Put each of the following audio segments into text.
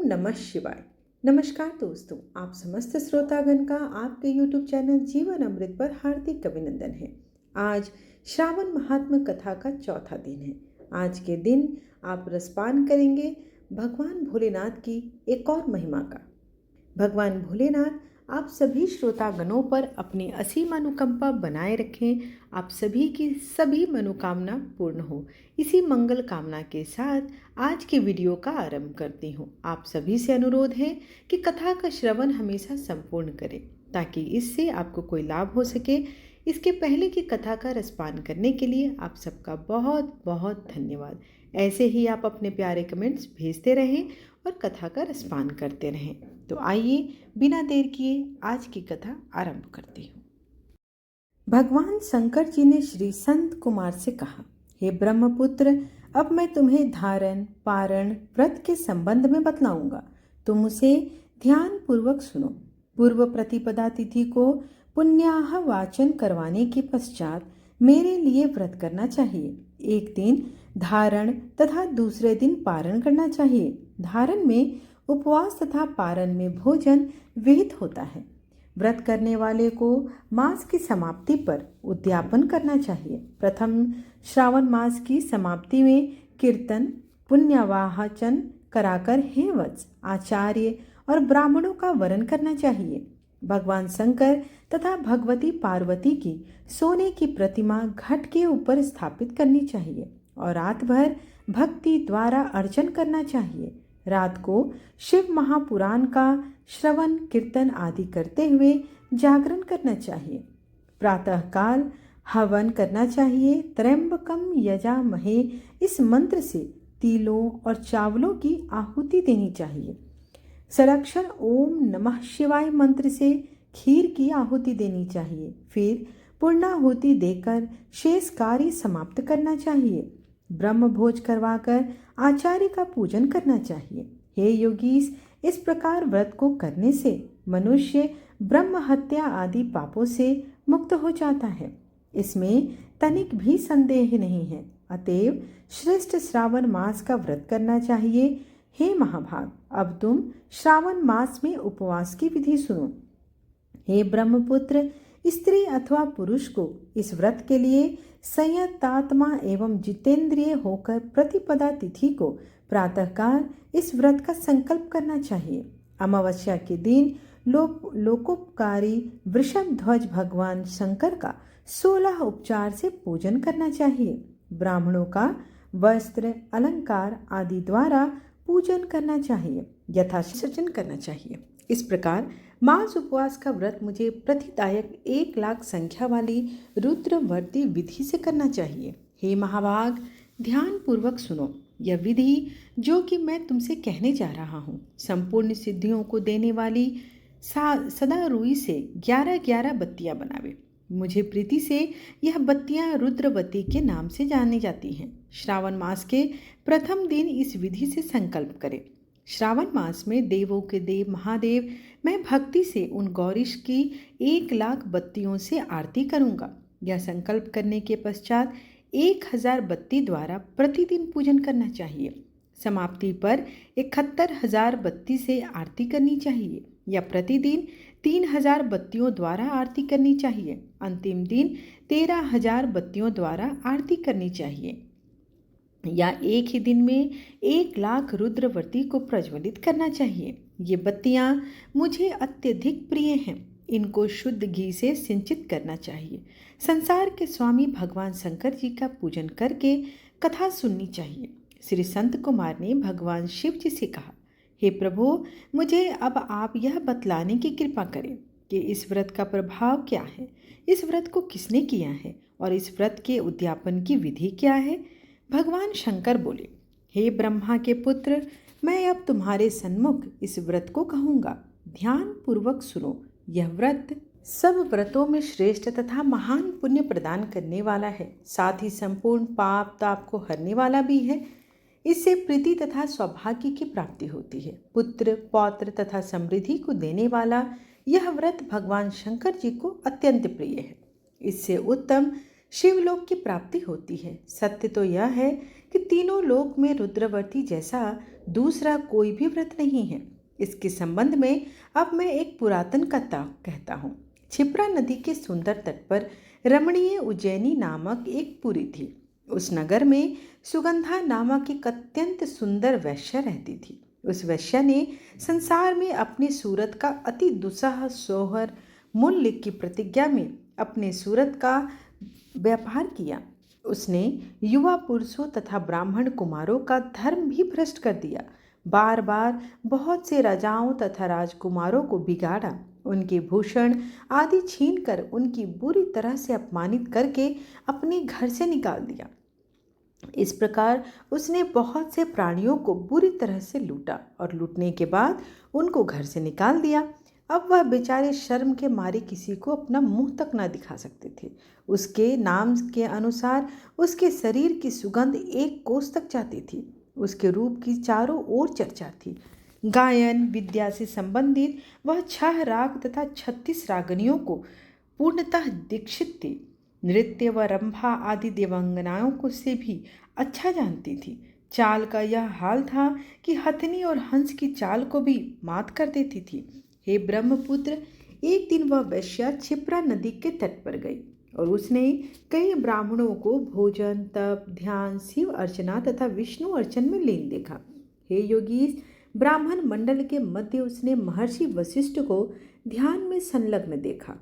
नमः शिवाय। नमस्कार दोस्तों, आप समस्त श्रोतागण का आपके YouTube चैनल जीवन अमृत पर हार्दिक अभिनंदन है। आज श्रावण महात्म कथा का चौथा दिन है। आज के दिन आप रसपान करेंगे भगवान भोलेनाथ की एक और महिमा का। भगवान भोलेनाथ आप सभी श्रोतागणों पर अपनी असीम अनुकंपा बनाए रखें। आप सभी की सभी मनोकामना पूर्ण हो। इसी मंगल कामना के साथ आज की वीडियो का आरंभ करती हूँ। आप सभी से अनुरोध है कि कथा का श्रवण हमेशा संपूर्ण करें ताकि इससे आपको कोई लाभ हो सके। इसके पहले की कथा का रसपान करने के लिए आप सबका बहुत बहुत धन्यवाद। ऐसे ही आप अपने प्यारे कमेंट्स भेजते रहें और कथा का रसपान करते रहें। तो आइए बिना देर किए आज की कथा आरंभ करती हूँ। भगवान शंकर जी ने श्री संत कुमार से कहा, हे ब्रह्मपुत्र, अब मैं तुम्हें धारण पारण व्रत के संबंध में बतलाऊंगा। तुम उसे ध्यान पूर्वक सुनो। पूर्व प्रतिपदा तिथि को पुण्याह वाचन करवाने के पश्चात मेरे लिए व्रत करना चाहिए। एक दिन धारण तथा दूसरे दिन पारण करना चाहिए। धारण में उपवास तथा पारण में भोजन विहित होता है। व्रत करने वाले को मास की समाप्ति पर उद्यापन करना चाहिए। प्रथम श्रावण मास की समाप्ति में कीर्तन पुण्यवाचन कराकर हे वत्स आचार्य और ब्राह्मणों का वरण करना चाहिए। भगवान शंकर तथा भगवती पार्वती की सोने की प्रतिमा घट के ऊपर स्थापित करनी चाहिए और रात भर भक्ति द्वारा अर्चन करना चाहिए। रात को शिव महापुराण का श्रवण कीर्तन आदि करते हुए जागरण करना चाहिए। प्रातःकाल हवन करना चाहिए। त्र्यंबकम यजामहे इस मंत्र से तिलों और चावलों की आहुति देनी चाहिए। षडाक्षर ओम नमः शिवाय मंत्र से खीर की आहुति देनी चाहिए। फिर पूर्णाहुति देकर शेष कार्य समाप्त करना चाहिए। ब्रह्म भोज करवाकर आचार्य का पूजन करना चाहिए। हे योगीस, इस प्रकार व्रत को करने से मनुष्य ब्रह्म हत्या आदि पापों से मुक्त हो जाता है। इसमें तनिक भी संदेह नहीं है। अतएव श्रेष्ठ श्रावण मास का व्रत करना चाहिए। हे महाभाग, अब तुम श्रावण मास में उपवास की विधि सुनो। हे ब्रह्मपुत्र, स्त्री अथवा पुरुष को इस व्रत के लिए संयतात्मा एवं जितेंद्रिय होकर प्रतिपदा तिथि को प्रातःकाल इस व्रत का संकल्प करना चाहिए। अमावस्या के दिन लोकोपकारी वृषभ ध्वज भगवान शंकर का 16 उपचार से पूजन करना चाहिए। ब्राह्मणों का वस्त्र अलंकार आदि द्वारा पूजन करना चाहिए, यथासर्जन करना चाहिए। इस प्रकार मास उपवास का व्रत मुझे प्रतिदायक 1 लाख संख्या वाली रुद्रवर्ती विधि से करना चाहिए। हे महाभाग, ध्यान पूर्वक सुनो। यह विधि जो कि मैं तुमसे कहने जा रहा हूँ संपूर्ण सिद्धियों को देने वाली सदा रुई से 11-11 बत्तियां बनावे। मुझे प्रीति से यह बत्तियां रुद्रवती के नाम से जानी जाती हैं। श्रावण मास के प्रथम दिन इस विधि से संकल्प करें। श्रावण मास में देवों के देव महादेव, मैं भक्ति से उन गौरीश की 1 लाख बत्तियों से आरती करूंगा। यह संकल्प करने के पश्चात 1000 बत्ती द्वारा प्रतिदिन पूजन करना चाहिए। समाप्ति पर 71,000 बत्ती से आरती करनी चाहिए या प्रतिदिन 3000 बत्तियों द्वारा आरती करनी चाहिए। अंतिम दिन 13,000 बत्तियों द्वारा आरती करनी चाहिए या एक ही दिन में 1 लाख रुद्रवर्ती को प्रज्वलित करना चाहिए। ये बत्तियां मुझे अत्यधिक प्रिय हैं। इनको शुद्ध घी से सिंचित करना चाहिए। संसार के स्वामी भगवान शंकर जी का पूजन करके कथा सुननी चाहिए। श्री संत कुमार ने भगवान शिव जी से कहा, हे प्रभु, मुझे अब आप यह बतलाने की कृपा करें कि इस व्रत का प्रभाव क्या है, इस व्रत को किसने किया है और इस व्रत के उद्यापन की विधि क्या है। भगवान शंकर बोले, हे ब्रह्मा के पुत्र, मैं अब तुम्हारे सन्मुख इस व्रत को कहूँगा। ध्यान पूर्वक सुनो। यह व्रत सब व्रतों में श्रेष्ठ तथा महान पुण्य प्रदान करने वाला है, साथ ही संपूर्ण पाप ताप को हरने वाला भी है। इससे प्रीति तथा सौभाग्य की प्राप्ति होती है। पुत्र पौत्र तथा समृद्धि को देने वाला यह व्रत भगवान शंकर जी को अत्यंत प्रिय है। इससे उत्तम शिवलोक की प्राप्ति होती है। सत्य तो यह है कि तीनों लोक में रुद्रवर्ती जैसा दूसरा कोई भी व्रत नहीं है। इसके संबंध में अब मैं एक पुरातन कथा कहता हूँ। क्षिप्रा नदी के सुंदर तट पर रमणीय उज्जैनी नामक एक पुरी थी। उस नगर में सुगंधा नामक एक अत्यंत सुंदर वैश्या रहती थी। उस वैश्या ने संसार में अपनी सूरत का अति दुस्साह सोहर मूल्य की प्रतिज्ञा में अपने सूरत का व्यापार किया। उसने युवा पुरुषों तथा ब्राह्मण कुमारों का धर्म भी भ्रष्ट कर दिया। बार बार बहुत से राजाओं तथा राजकुमारों को बिगाड़ा। उनके भूषण आदि छीनकर उनकी बुरी तरह से अपमानित करके अपने घर से निकाल दिया। इस प्रकार उसने बहुत से प्राणियों को बुरी तरह से लूटा और लूटने के बाद उनको घर से निकाल दिया। अब वह बेचारे शर्म के मारे किसी को अपना मुंह तक ना दिखा सकते थे। उसके नाम के अनुसार उसके शरीर की सुगंध एक कोस तक जाती थी। उसके रूप की चारों ओर चर्चा थी। गायन विद्या से संबंधित वह 6 राग तथा 36 रागनियों को पूर्णतः दीक्षित थी। नृत्य व रंभा आदि देवांगनाओं को से भी अच्छा जानती थी। चाल का यह हाल था कि हथनी और हंस की चाल को भी मात कर देती थी। हे ब्रह्मपुत्र, एक दिन वह वैश्या क्षिप्रा नदी के तट पर गई और उसने कई ब्राह्मणों को भोजन तप ध्यान शिव अर्चना तथा विष्णु अर्चन में लीन देखा। हे योगीश, ब्राह्मण मंडल के मध्य उसने महर्षि वशिष्ठ को ध्यान में संलग्न देखा।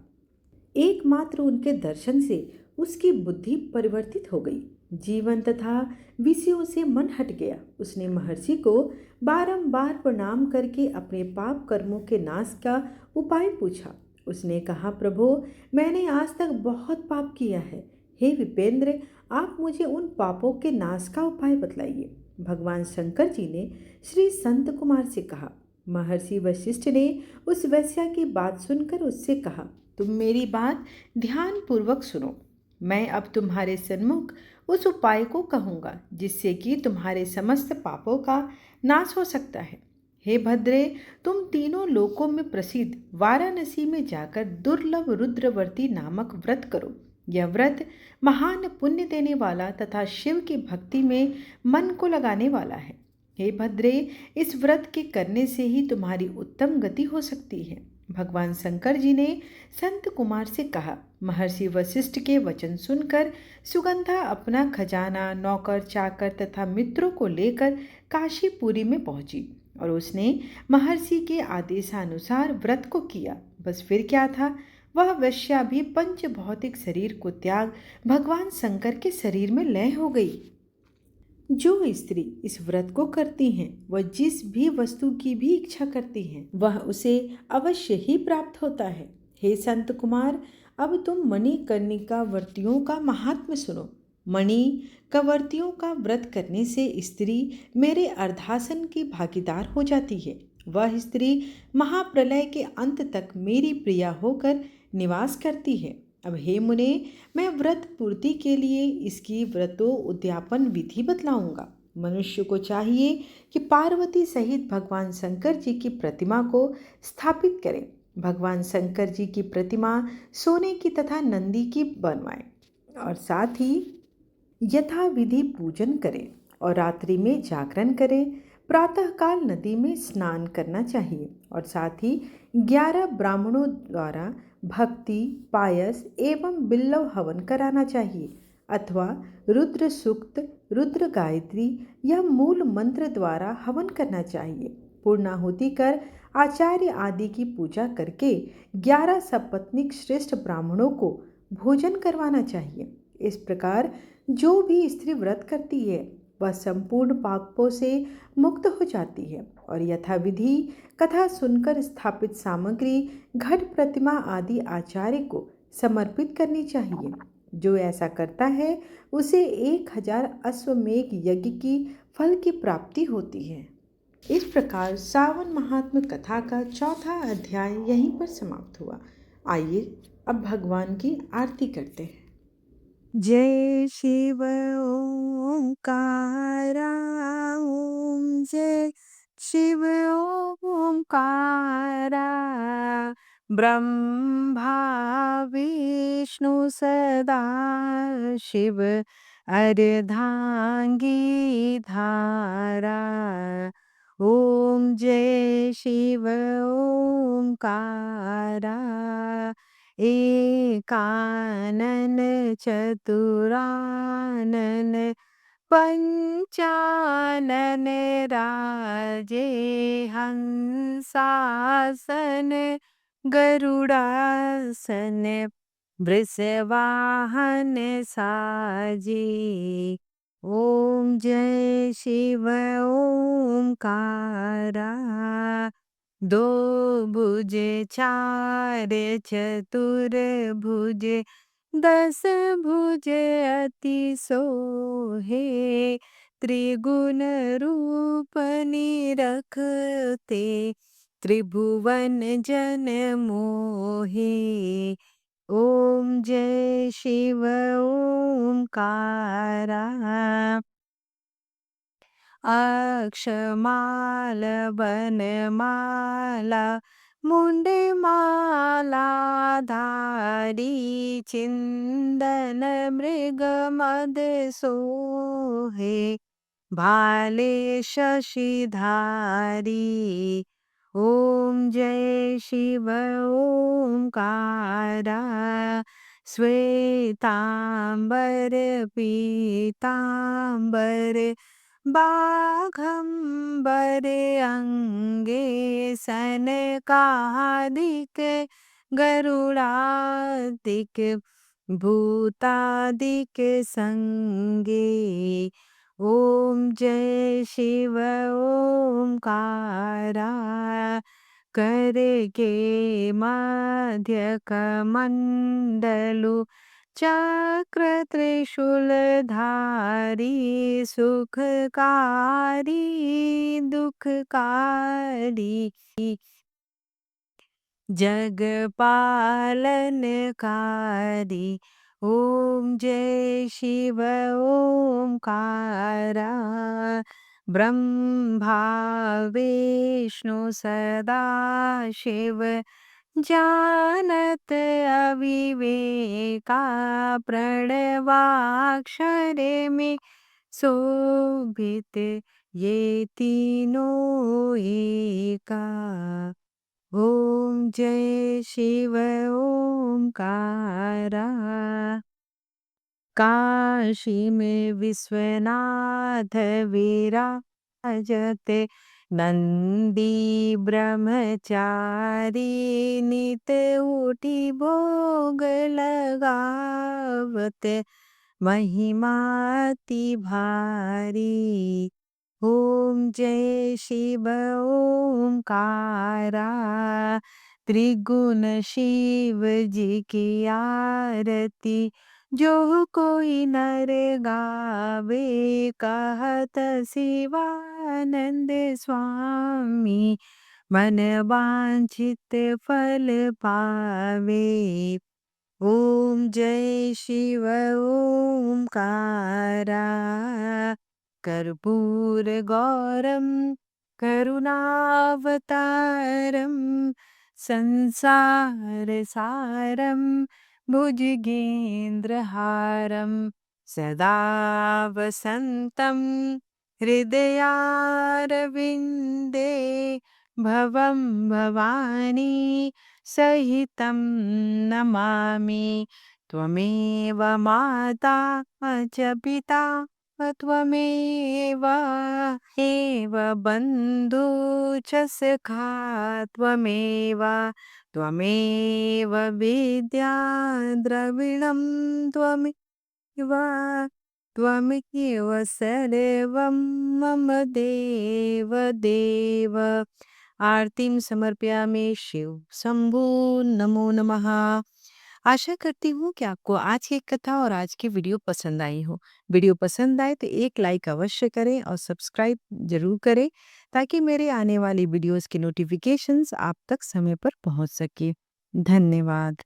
एकमात्र उनके दर्शन से उसकी बुद्धि परिवर्तित हो गई। जीवन तथा विषयों से मन हट गया। उसने महर्षि को बारंबार प्रणाम करके अपने पाप कर्मों के नाश का उपाय पूछा। उसने कहा, प्रभु, मैंने आज तक बहुत पाप किया है। हे विपेंद्र, आप मुझे उन पापों के नाश का उपाय बतलाइए। भगवान शंकर जी ने श्री संत कुमार से कहा। महर्षि वशिष्ठ ने उस वैश्या की बात सुनकर उससे कहा, तुम मेरी बात ध्यान पूर्वक सुनो। मैं अब तुम्हारे सन्मुख उस उपाय को कहूँगा जिससे कि तुम्हारे समस्त पापों का नाश हो सकता है। हे भद्रे, तुम तीनों लोकों में प्रसिद्ध वाराणसी में जाकर दुर्लभ रुद्रवर्ती नामक व्रत करो। यह व्रत महान पुण्य देने वाला तथा शिव की भक्ति में मन को लगाने वाला है। हे भद्रे, इस व्रत के करने से ही तुम्हारी उत्तम गति हो सकती है। भगवान शंकर जी ने संत कुमार से कहा। महर्षि वशिष्ठ के वचन सुनकर सुगंधा अपना खजाना, नौकर चाकर तथा मित्रों को लेकर काशीपुरी में पहुंची और उसने महर्षि के आदेशानुसार व्रत को किया। बस फिर क्या था, वह वैश्या भी पंच भौतिक शरीर को त्याग भगवान शंकर के शरीर में लय हो गई। जो स्त्री इस व्रत को करती हैं, वह जिस भी वस्तु की भी इच्छा करती हैं, वह उसे अवश्य ही प्राप्त होता है। हे संत कुमार, अब तुम मणिकर्णिका व्रतियों का महात्म्य सुनो। मणि कवर्तियों का व्रत करने से स्त्री मेरे अर्धासन की भागीदार हो जाती है। वह स्त्री महाप्रलय के अंत तक मेरी प्रिया होकर निवास करती है। अब हे मुने, मैं व्रत पूर्ति के लिए इसकी व्रतो उद्यापन विधि बतलाऊंगा। मनुष्य को चाहिए कि पार्वती सहित भगवान शंकर जी की प्रतिमा को स्थापित करें। भगवान शंकर जी की प्रतिमा सोने की तथा नंदी की बनवाएं और साथ ही यथाविधि पूजन करें और रात्रि में जागरण करें। प्रातःकाल नदी में स्नान करना चाहिए और साथ ही 11 ब्राह्मणों द्वारा भक्ति पायस एवं बिल्लव हवन कराना चाहिए अथवा रुद्र सूक्त, रुद्र गायत्री या मूल मंत्र द्वारा हवन करना चाहिए। पूर्णाहुति कर आचार्य आदि की पूजा करके 11 सपत्नीक श्रेष्ठ ब्राह्मणों को भोजन करवाना चाहिए। इस प्रकार जो भी स्त्री व्रत करती है वह संपूर्ण पापों से मुक्त हो जाती है और यथाविधि कथा सुनकर स्थापित सामग्री घट प्रतिमा आदि आचार्य को समर्पित करनी चाहिए। जो ऐसा करता है उसे 1000 अश्वमेघ यज्ञ की फल की प्राप्ति होती है। इस प्रकार सावन महात्म्य कथा का चौथा अध्याय यहीं पर समाप्त हुआ। आइए अब भगवान की आरती करते हैं। जय शिव ओंकारा, ओम जय शिव ओंकारा, ब्रह्मा विष्णु सदा शिव अर्धांगी धारा। ओम जय शिव ओंकारा। एकानन चतुरानन पंचानन राजे। हंसासन गरुड़ासन वृषवाहन साजे। ओम जय शिव ओंकारा। दो भुजे चार चतुर भुजे 10 भुज अति सोहे। त्रिगुण रूप निरखते त्रिभुवन जन मोहे। ओम जय शिव ओंकारा। अक्षमाल बनमाला मुंडमाला धारी। चिंदन मृगमद सोहे भाले शशिधारी। ओम जय शिव ओंकारा। श्वेतांबर पीतांबर बाघंबर अंगे। सनकादिक गरुड़ादिक भूतादिक संगे। ओम जय शिव ओंकारा। कर के मध्य कमंडलु चक्र त्रिशूलधारी। सुखकारी दुखकारी जग पालनकारी। ओम जय शिव ओंकारा। ब्रह्मा विष्णु सदा शिव जानत अविवेका। प्रणवाक्षर में शोभित ये तीनों एका। ओम जय शिव ओंकारा। काशी में विश्वनाथ विराजते। नंदी ब्रह्मचारी नित उठी भोग लगावते। महिमाति भारी। ओम जय शिव ओंकारा। त्रिगुण शिव जी की आरती जो कोई नर गावे। कहत शिवानंद स्वामी मन वांछित फल पावे। ओम जय शिव ओंकारा। कर्पूर गौरम करुणावतारम संसार सारम भुजगेन्द्रहारम सदा वसन्तं हृदयारविन्दे। भवं भवानी सहितं नमामि। त्वमेव माता च पिता त्वमेव एव बन्धु च सखा त्वमेव। त्वमेव विद्या द्रविणं त्वमेव। त्वमेव सर्वं मम देव देव। आरतीम समर्पयामि शिव शंभू नमो नमः। आशा करती हूँ कि आपको आज की कथा और आज की वीडियो पसंद आई हो। वीडियो पसंद आए तो एक लाइक अवश्य करें और सब्सक्राइब जरूर करें ताकि मेरे आने वाली वीडियोस की नोटिफिकेशंस आप तक समय पर पहुंच सके। धन्यवाद।